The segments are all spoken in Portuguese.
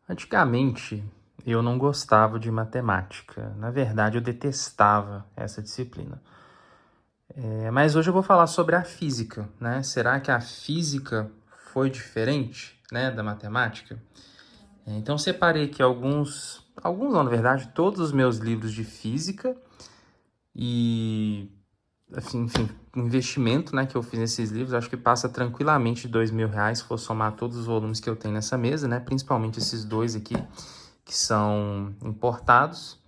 Antigamente, eu não gostava de matemática. Na verdade, eu detestava essa disciplina. Mas hoje eu vou falar sobre a física, né? Será que a física foi diferente, né, da matemática? Então, separei aqui alguns não, na verdade, todos os meus livros de física e, assim, enfim, o investimento, né, que eu fiz nesses livros, acho que passa tranquilamente de R$ 2.000 se for somar todos os volumes que eu tenho nessa mesa, né? Principalmente esses dois aqui, que são importados.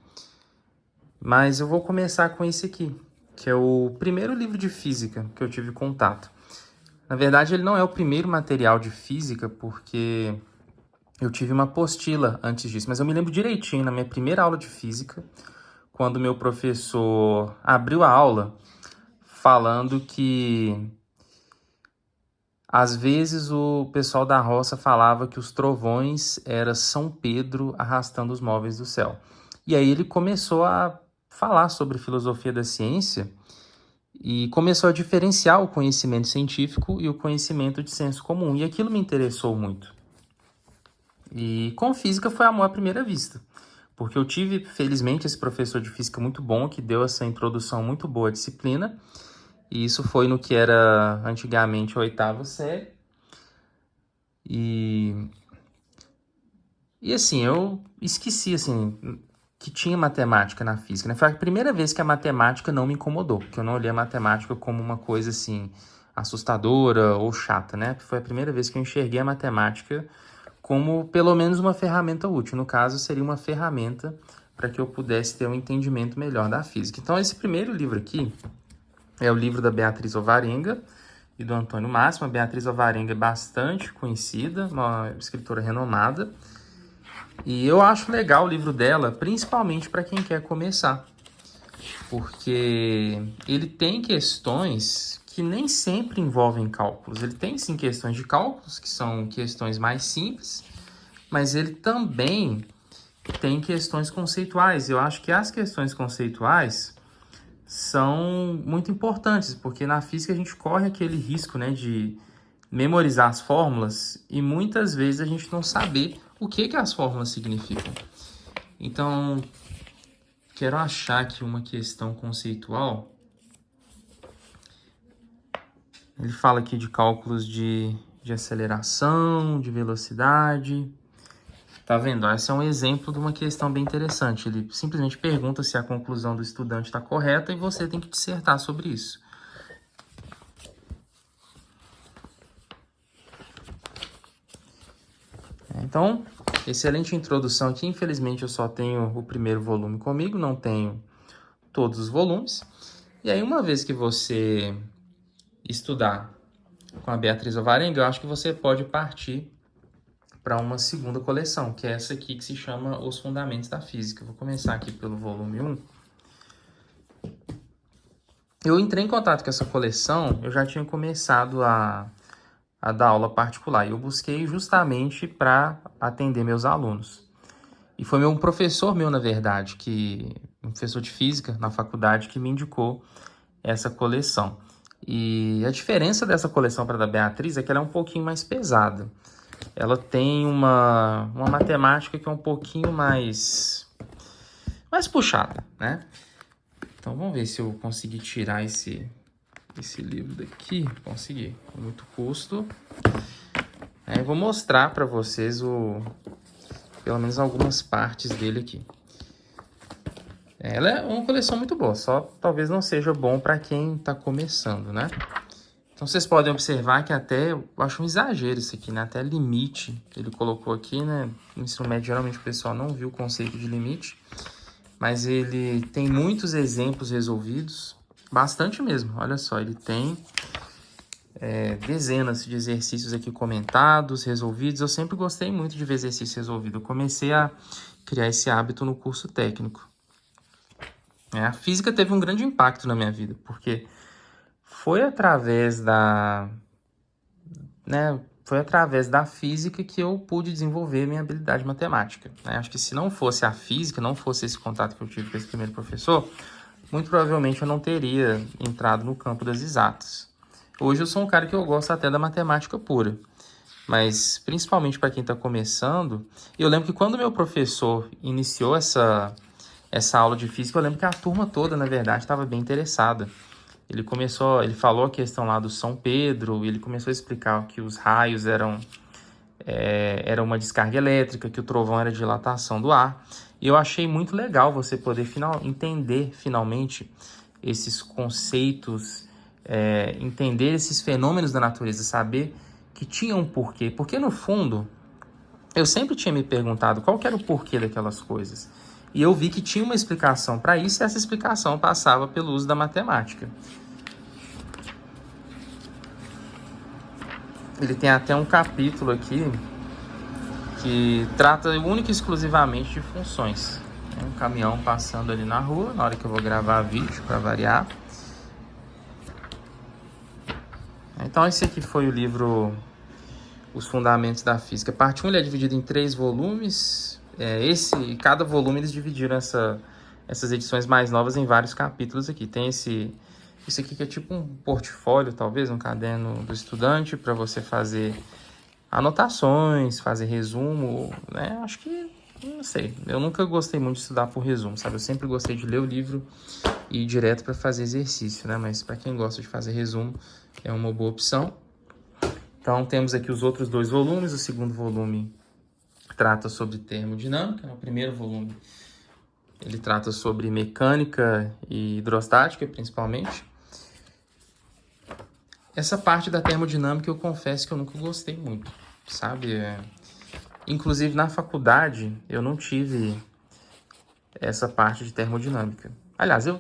Mas eu vou começar com esse aqui, que é o primeiro livro de física que eu tive contato. Na verdade, ele não é o primeiro material de física, porque eu tive uma apostila antes disso, mas eu me lembro direitinho, na minha primeira aula de física, quando meu professor abriu a aula falando que às vezes o pessoal da roça falava que os trovões era São Pedro arrastando os móveis do céu. E aí ele começou a falar sobre filosofia da ciência e começou a diferenciar o conhecimento científico e o conhecimento de senso comum. E aquilo me interessou muito. E com física foi amor à primeira vista. Porque eu tive, felizmente, esse professor de física muito bom, que deu essa introdução muito boa à disciplina. E isso foi no que era antigamente a oitava série. E assim, eu esqueci, assim, que tinha matemática na física, né? Foi a primeira vez que a matemática não me incomodou, porque eu não olhei a matemática como uma coisa, assim, assustadora ou chata, né? Foi a primeira vez que eu enxerguei a matemática como, pelo menos, uma ferramenta útil. No caso, seria uma ferramenta para que eu pudesse ter um entendimento melhor da física. Então, esse primeiro livro aqui é o livro da Beatriz Alvarenga e do Antônio Máximo. A Beatriz Alvarenga é bastante conhecida, uma escritora renomada. E eu acho legal o livro dela, principalmente para quem quer começar, porque ele tem questões que nem sempre envolvem cálculos. Ele tem sim questões de cálculos, que são questões mais simples, mas ele também tem questões conceituais. Eu acho que as questões conceituais são muito importantes, porque na física a gente corre aquele risco, né, de memorizar as fórmulas e muitas vezes a gente não saber o que as fórmulas significam. Então, quero achar aqui uma questão conceitual. Ele fala aqui de cálculos de aceleração, de velocidade. Tá vendo? Esse é um exemplo de uma questão bem interessante. Ele simplesmente pergunta se a conclusão do estudante está correta e você tem que dissertar sobre isso. Então, excelente introdução aqui. Infelizmente, eu só tenho o primeiro volume comigo, não tenho todos os volumes. E aí, uma vez que você estudar com a Beatriz Alvarenga, eu acho que você pode partir para uma segunda coleção, que é essa aqui que se chama Os Fundamentos da Física. Vou começar aqui pelo volume 1. Eu entrei em contato com essa coleção, eu já tinha começado a dar aula particular, e eu busquei justamente para atender meus alunos. E foi um professor meu, na verdade, um professor de física na faculdade, que me indicou essa coleção. E a diferença dessa coleção para a da Beatriz é que ela é um pouquinho mais pesada. Ela tem uma matemática que é um pouquinho mais puxada, né? Então vamos ver se eu conseguir tirar esse livro daqui. Consegui, com muito custo. Eu vou mostrar para vocês pelo menos algumas partes dele aqui. Ela é uma coleção muito boa, só talvez não seja bom para quem está começando, né? Então vocês podem observar que até, eu acho um exagero isso aqui, né? Até limite ele colocou aqui, né? No ensino médio, geralmente o pessoal não viu o conceito de limite, mas ele tem muitos exemplos resolvidos, bastante mesmo. Olha só, ele tem dezenas de exercícios aqui comentados, resolvidos. Eu sempre gostei muito de ver exercício resolvido. Eu comecei a criar esse hábito no curso técnico. A física teve um grande impacto na minha vida, porque foi através foi através da física que eu pude desenvolver minha habilidade matemática. Acho que se não fosse a física, não fosse esse contato que eu tive com esse primeiro professor, muito provavelmente eu não teria entrado no campo das exatas. Hoje eu sou um cara que eu gosto até da matemática pura. mas principalmente para quem está começando. Eu lembro que quando meu professor iniciou essa aula de física, eu lembro que a turma toda, na verdade, estava bem interessada. Ele falou a questão lá do São Pedro, ele começou a explicar que os raios era uma descarga elétrica, que o trovão era dilatação do ar. E eu achei muito legal você poder entender finalmente esses conceitos, entender esses fenômenos da natureza, saber que tinha um porquê. Porque no fundo, eu sempre tinha me perguntado qual que era o porquê daquelas coisas. E eu vi que tinha uma explicação para isso, e essa explicação passava pelo uso da matemática. Ele tem até um capítulo aqui que trata única e exclusivamente de funções. Um caminhão passando ali na rua, na hora que eu vou gravar vídeo, para variar. Então esse aqui foi o livro Os Fundamentos da Física. Parte 1 ele é dividido em 3 volumes. Cada volume eles dividiram essas edições mais novas em vários capítulos aqui. Tem esse aqui que é tipo um portfólio, talvez, um caderno do estudante para você fazer anotações, fazer resumo, né? Acho que, não sei, eu nunca gostei muito de estudar por resumo, sabe? Eu sempre gostei de ler o livro e ir direto para fazer exercício, né? Mas para quem gosta de fazer resumo, é uma boa opção. Então, temos aqui os outros 2 volumes. O segundo volume trata sobre termodinâmica. O primeiro volume, ele trata sobre mecânica e hidrostática, principalmente. Essa parte da termodinâmica, eu confesso que eu nunca gostei muito, sabe? Inclusive, na faculdade, eu não tive essa parte de termodinâmica. Aliás, eu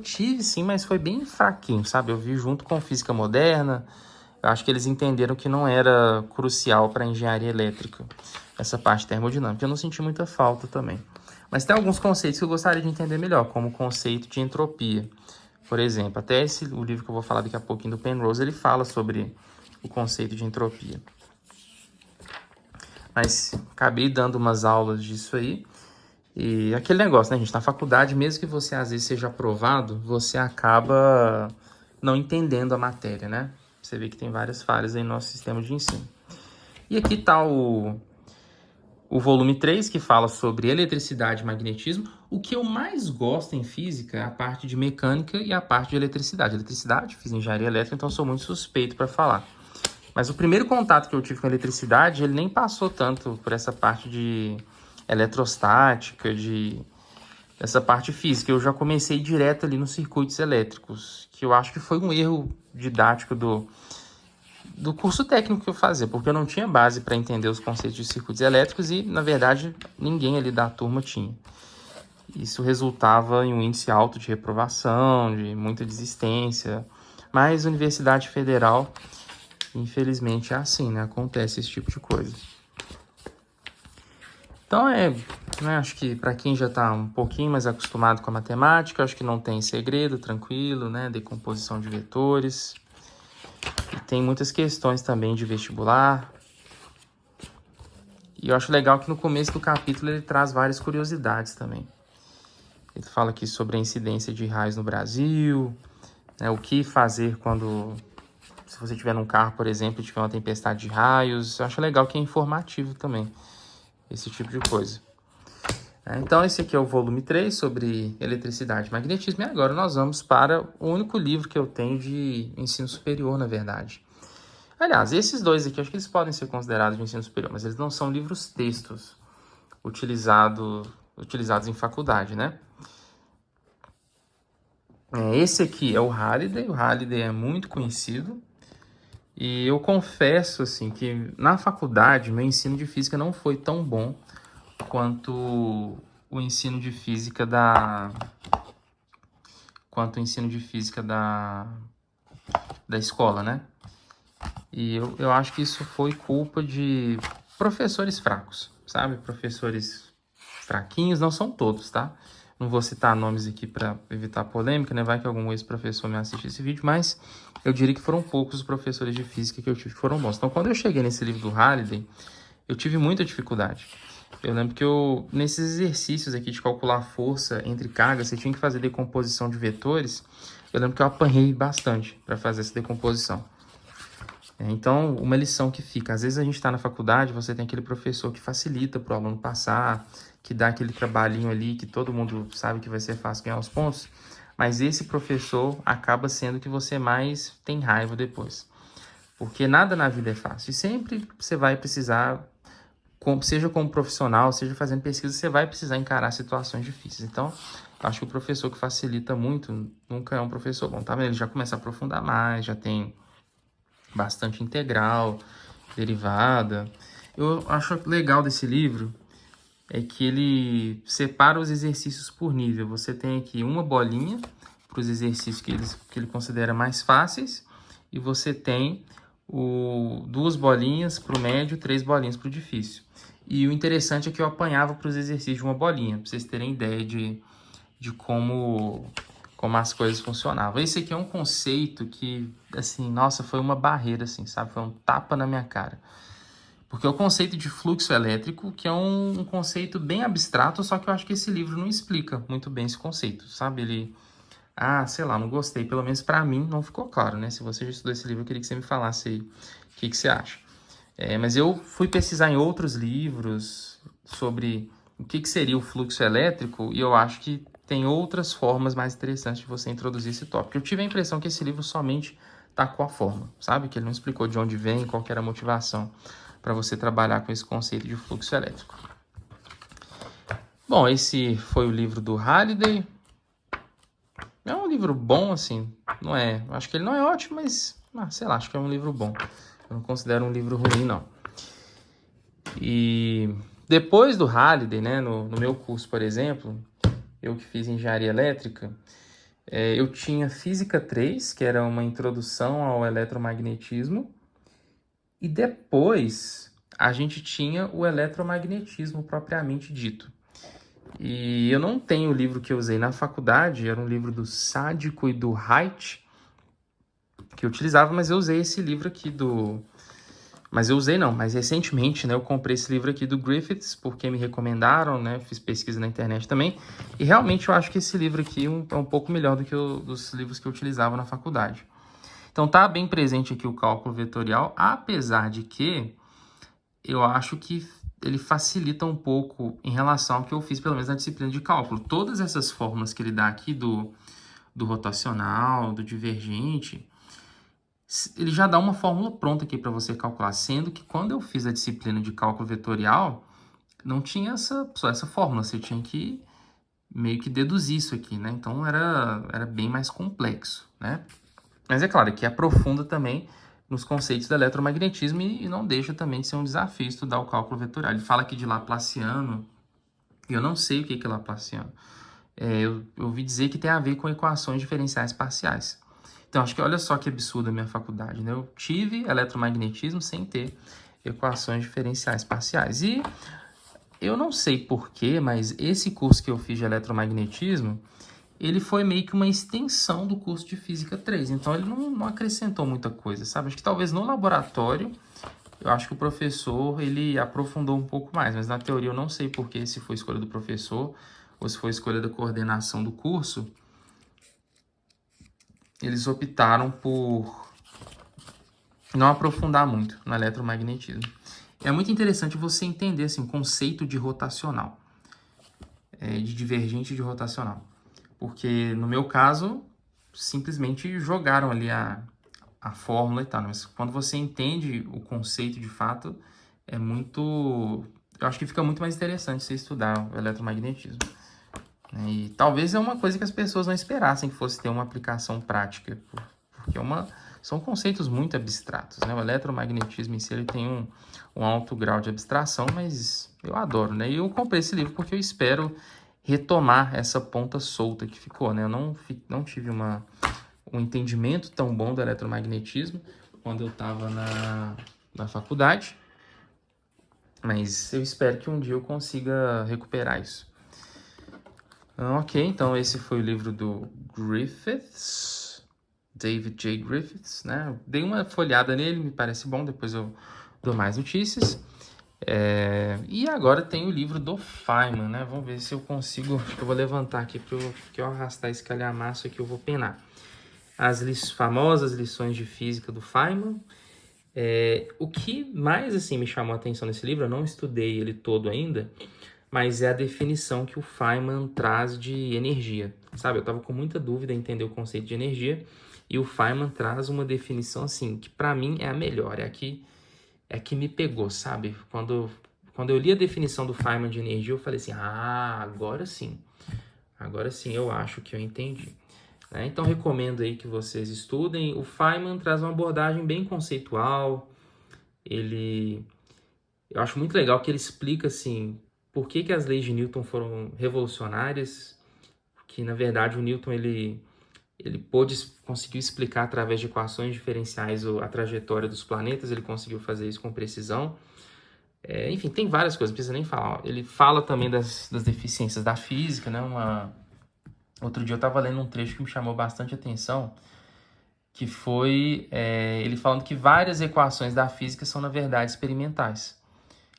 tive sim, mas foi bem fraquinho, sabe? Eu vi junto com física moderna. Eu acho que eles entenderam que não era crucial para engenharia elétrica, essa parte termodinâmica. Eu não senti muita falta também. Mas tem alguns conceitos que eu gostaria de entender melhor, como o conceito de entropia. Por exemplo, até o livro que eu vou falar daqui a pouquinho do Penrose, ele fala sobre o conceito de entropia. Mas acabei dando umas aulas disso aí. E aquele negócio, né, gente? Na faculdade, mesmo que você às vezes seja aprovado, você acaba não entendendo a matéria, né? Você vê que tem várias falhas aí no nosso sistema de ensino. E aqui está o volume 3, que fala sobre eletricidade e magnetismo. O que eu mais gosto em física é a parte de mecânica e a parte de eletricidade. Eletricidade, fiz engenharia elétrica, então sou muito suspeito para falar. Mas o primeiro contato que eu tive com a eletricidade, ele nem passou tanto por essa parte de eletrostática, essa parte física. Eu já comecei direto ali nos circuitos elétricos, que eu acho que foi um erro didático do curso técnico que eu fazia, porque eu não tinha base para entender os conceitos de circuitos elétricos e, na verdade, ninguém ali da turma tinha. Isso resultava em um índice alto de reprovação, de muita desistência. Mas a Universidade Federal, infelizmente, é assim, né? Acontece esse tipo de coisa. Então, acho que para quem já está um pouquinho mais acostumado com a matemática, acho que não tem segredo, tranquilo, né? Decomposição de vetores. E tem muitas questões também de vestibular. E eu acho legal que no começo do capítulo ele traz várias curiosidades também. Ele fala aqui sobre a incidência de raios no Brasil, né? O que fazer se você estiver num carro, por exemplo, e tiver uma tempestade de raios. Eu acho legal que é informativo também, esse tipo de coisa. Então, esse aqui é o volume 3 sobre eletricidade e magnetismo. E agora nós vamos para o único livro que eu tenho de ensino superior, na verdade. Aliás, esses 2 aqui, acho que eles podem ser considerados de ensino superior, mas eles não são livros-textos utilizados em faculdade, né? Esse aqui é o Halliday. O Halliday é muito conhecido. E eu confesso, assim, que na faculdade, meu ensino de física não foi tão bom quanto o ensino de física da escola, né? E eu acho que isso foi culpa de professores fracos, sabe? Professores fraquinhos, não são todos, tá? Não vou citar nomes aqui para evitar polêmica, né? Vai que algum ex-professor me assiste esse vídeo, mas eu diria que foram poucos os professores de física que eu tive que foram bons. Então, quando eu cheguei nesse livro do Halliday, eu tive muita dificuldade. Eu lembro que nesses exercícios aqui de calcular força entre cargas, você tinha que fazer decomposição de vetores. Eu lembro que eu apanhei bastante para fazer essa decomposição. Então, uma lição que fica, às vezes a gente está na faculdade, você tem aquele professor que facilita para o aluno passar, que dá aquele trabalhinho ali, que todo mundo sabe que vai ser fácil ganhar os pontos, mas esse professor acaba sendo que você mais tem raiva depois. Porque nada na vida é fácil. E sempre você vai precisar, seja como profissional, seja fazendo pesquisa, você vai precisar encarar situações difíceis. Então, acho que o professor que facilita muito nunca é um professor bom, tá vendo? Ele já começa a aprofundar mais, já tem bastante integral, derivada. Eu acho legal desse livro é que ele separa os exercícios por nível. Você tem aqui uma bolinha para os exercícios que ele considera mais fáceis e você tem duas bolinhas para o médio, três bolinhas para o difícil. E o interessante é que eu apanhava para os exercícios de uma bolinha, para vocês terem ideia de como as coisas funcionavam. Esse aqui é um conceito que, assim, nossa, foi uma barreira, assim, sabe? Foi um tapa na minha cara. Porque é o conceito de fluxo elétrico, que é um conceito bem abstrato, só que eu acho que esse livro não explica muito bem esse conceito, sabe? Ele, sei lá, não gostei. Pelo menos para mim não ficou claro, né? Se você já estudou esse livro, eu queria que você me falasse aí o que você acha. Mas eu fui pesquisar em outros livros sobre o que seria o fluxo elétrico e eu acho que tem outras formas mais interessantes de você introduzir esse tópico. Eu tive a impressão que esse livro somente tacou a forma, sabe? Que ele não explicou de onde vem, qual que era a motivação para você trabalhar com esse conceito de fluxo elétrico. Bom, esse foi o livro do Halliday. É um livro bom, assim, não é... Acho que ele não é ótimo, mas, sei lá, acho que é um livro bom. Eu não considero um livro ruim, não. E depois do Halliday, né, no meu curso, por exemplo, eu que fiz engenharia elétrica, eu tinha Física 3, que era uma introdução ao eletromagnetismo, e depois a gente tinha o eletromagnetismo propriamente dito. E eu não tenho o livro que eu usei na faculdade, era um livro do Sádico e do Haidt, que eu utilizava, mas eu usei esse livro aqui do... Mas eu usei não, mas recentemente, né, eu comprei esse livro aqui do Griffiths, porque me recomendaram, né, fiz pesquisa na internet também, e realmente eu acho que esse livro aqui é um pouco melhor do que dos livros que eu utilizava na faculdade. Então tá bem presente aqui o cálculo vetorial, apesar de que eu acho que ele facilita um pouco em relação ao que eu fiz, pelo menos na disciplina de cálculo. Todas essas fórmulas que ele dá aqui do rotacional, do divergente, ele já dá uma fórmula pronta aqui para você calcular, sendo que quando eu fiz a disciplina de cálculo vetorial, não tinha só essa fórmula, você tinha que meio que deduzir isso aqui, né? Então era bem mais complexo, né? Mas é claro que aprofunda também nos conceitos do eletromagnetismo e não deixa também de ser um desafio estudar o cálculo vetorial. Ele fala aqui de Laplaciano, e eu não sei o que é Laplaciano. Eu ouvi dizer que tem a ver com equações diferenciais parciais. Então, acho que olha só que absurdo a minha faculdade, né? Eu tive eletromagnetismo sem ter equações diferenciais parciais. E eu não sei porquê, mas esse curso que eu fiz de eletromagnetismo, ele foi meio que uma extensão do curso de Física 3. Então, ele não acrescentou muita coisa, sabe? Acho que talvez no laboratório, eu acho que o professor, ele aprofundou um pouco mais. Mas na teoria, eu não sei porquê, se foi escolha do professor ou se foi escolha da coordenação do curso. Eles optaram por não aprofundar muito no eletromagnetismo. É muito interessante você entender assim, o conceito de rotacional, de divergente de rotacional. Porque no meu caso, simplesmente jogaram ali a fórmula e tal. Mas quando você entende o conceito de fato, é muito... Eu acho que fica muito mais interessante você estudar o eletromagnetismo. E talvez é uma coisa que as pessoas não esperassem que fosse ter uma aplicação prática, porque são conceitos muito abstratos, né? O eletromagnetismo em si ele tem um alto grau de abstração, mas eu adoro, né? E eu comprei esse livro porque eu espero retomar essa ponta solta que ficou, né? Eu não tive um entendimento tão bom do eletromagnetismo quando eu estava na faculdade, mas eu espero que um dia eu consiga recuperar isso. Ok, então esse foi o livro do Griffiths, David J. Griffiths, né? Dei uma folhada nele, me parece bom, depois eu dou mais notícias. E agora tem o livro do Feynman, né? Vamos ver se eu consigo, acho que eu vou levantar aqui, porque eu arrastar esse calhamaço aqui eu vou penar. As famosas lições de física do Feynman. O que mais assim me chamou a atenção nesse livro, eu não estudei ele todo ainda, mas é a definição que o Feynman traz de energia. Sabe, eu estava com muita dúvida em entender o conceito de energia, e o Feynman traz uma definição assim, que para mim é a melhor, é a que me pegou, sabe? Quando eu li a definição do Feynman de energia, eu falei assim, agora sim eu acho que eu entendi. Então, recomendo aí que vocês estudem. O Feynman traz uma abordagem bem conceitual. Eu acho muito legal que ele explica assim, por que as leis de Newton foram revolucionárias, que na verdade o Newton ele conseguiu explicar através de equações diferenciais a trajetória dos planetas, ele conseguiu fazer isso com precisão. Enfim, tem várias coisas, não precisa nem falar. Ele fala também das deficiências da física, né? Outro dia eu estava lendo um trecho que me chamou bastante atenção, que foi ele falando que várias equações da física são, na verdade, experimentais.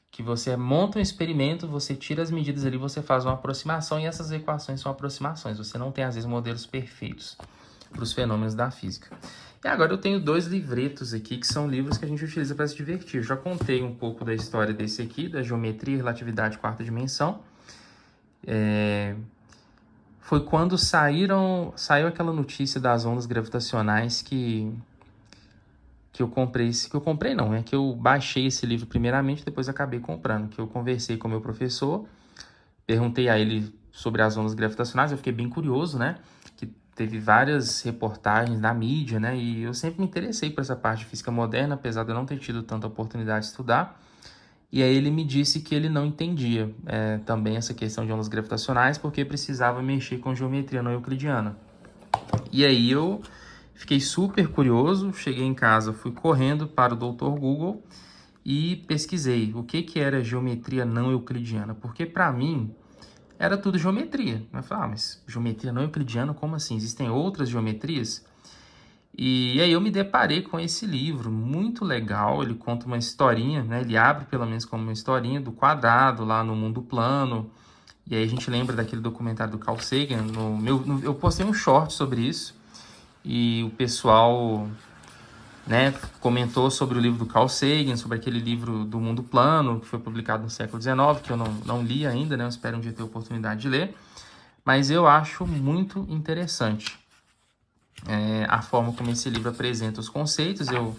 Que você monta um experimento, você tira as medidas ali, você faz uma aproximação, e essas equações são aproximações. Você não tem, às vezes, modelos perfeitos para os fenômenos da física. E agora eu tenho 2 livretos aqui, que são livros que a gente utiliza para se divertir. Eu já contei um pouco da história desse aqui, da Geometria e Relatividade Quarta Dimensão. Foi quando saiu aquela notícia das ondas gravitacionais que eu comprei, que eu baixei esse livro primeiramente, depois acabei comprando, que eu conversei com o meu professor, perguntei a ele sobre as ondas gravitacionais, eu fiquei bem curioso, né, que teve várias reportagens na mídia, né, e eu sempre me interessei por essa parte de física moderna, apesar de eu não ter tido tanta oportunidade de estudar. E aí ele me disse que ele não entendia também essa questão de ondas gravitacionais, porque precisava mexer com geometria não euclidiana. E aí eu fiquei super curioso, cheguei em casa, fui correndo para o Dr. Google e pesquisei o que era geometria não euclidiana, porque para mim era tudo geometria. Eu falei, mas geometria não euclidiana, como assim? Existem outras geometrias? E aí eu me deparei com esse livro, muito legal, ele conta uma historinha, né? Ele abre pelo menos como uma historinha do quadrado lá no mundo plano, e aí a gente lembra daquele documentário do Carl Sagan, eu postei um short sobre isso, e o pessoal, né, comentou sobre o livro do Carl Sagan, sobre aquele livro do mundo plano, que foi publicado no século XIX, que eu não li ainda, né? Eu espero um dia ter a oportunidade de ler, mas eu acho muito interessante a forma como esse livro apresenta os conceitos. Eu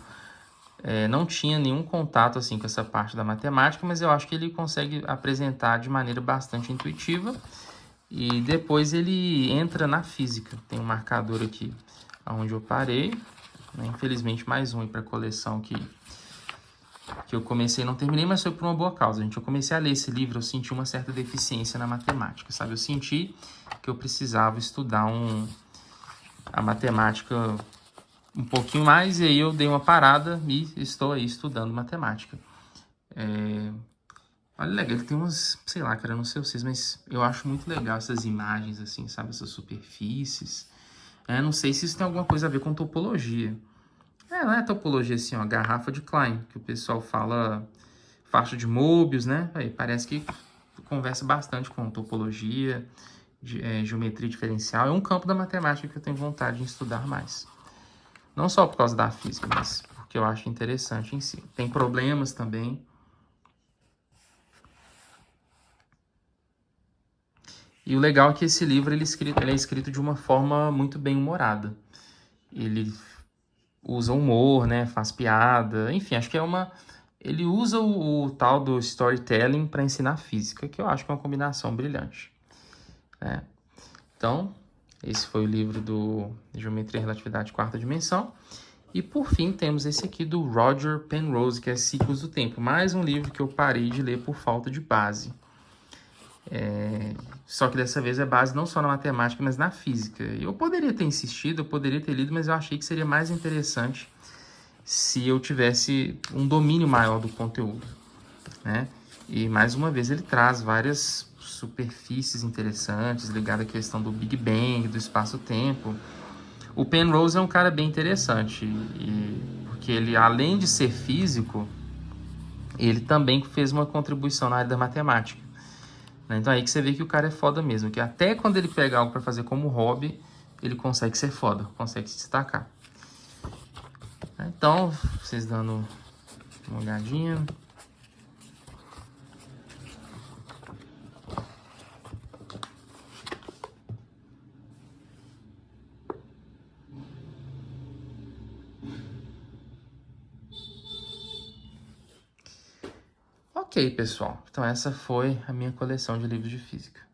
não tinha nenhum contato assim com essa parte da matemática, mas eu acho que ele consegue apresentar de maneira bastante intuitiva, e depois ele entra na física. Tem um marcador aqui onde eu parei, né? Infelizmente mais um para a coleção que eu comecei e não terminei, mas foi por uma boa causa, gente. Eu comecei a ler esse livro, eu senti uma certa deficiência na matemática, sabe? Eu senti que eu precisava estudar a matemática um pouquinho mais, e aí eu dei uma parada e estou aí estudando matemática. Olha, legal, ele tem umas, sei lá, cara, não sei vocês, mas eu acho muito legal essas imagens, assim, sabe, essas superfícies. Não sei se isso tem alguma coisa a ver com topologia. Não é topologia assim, ó, garrafa de Klein, que o pessoal fala faixa de Möbius, né? Aí parece que conversa bastante com topologia, geometria diferencial. É um campo da matemática que eu tenho vontade de estudar mais. Não só por causa da física, mas porque eu acho interessante em si. Tem problemas também. E o legal é que esse livro ele é escrito de uma forma muito bem humorada. Ele usa humor, né? Faz piada. Enfim, acho que ele usa o tal do storytelling para ensinar física, que eu acho que é uma combinação brilhante. Então, esse foi o livro do Geometria e Relatividade Quarta Dimensão. E por fim temos esse aqui do Roger Penrose, que é Ciclos do Tempo. Mais um livro que eu parei de ler por falta de base. Só que dessa vez é base não só na matemática, mas na física. Eu poderia ter insistido, eu poderia ter lido, mas eu achei que seria mais interessante se eu tivesse um domínio maior do conteúdo, né? E mais uma vez ele traz várias superfícies interessantes ligadas à questão do Big Bang, do espaço-tempo. O Penrose é um cara bem interessante, porque ele, além de ser físico, ele também fez uma contribuição na área da matemática. Então é aí que você vê que o cara é foda mesmo, que até quando ele pega algo para fazer como hobby, ele consegue ser foda, consegue se destacar. Então, vocês dando Uma olhadinha. Ok, pessoal. Então essa foi a minha coleção de livros de física.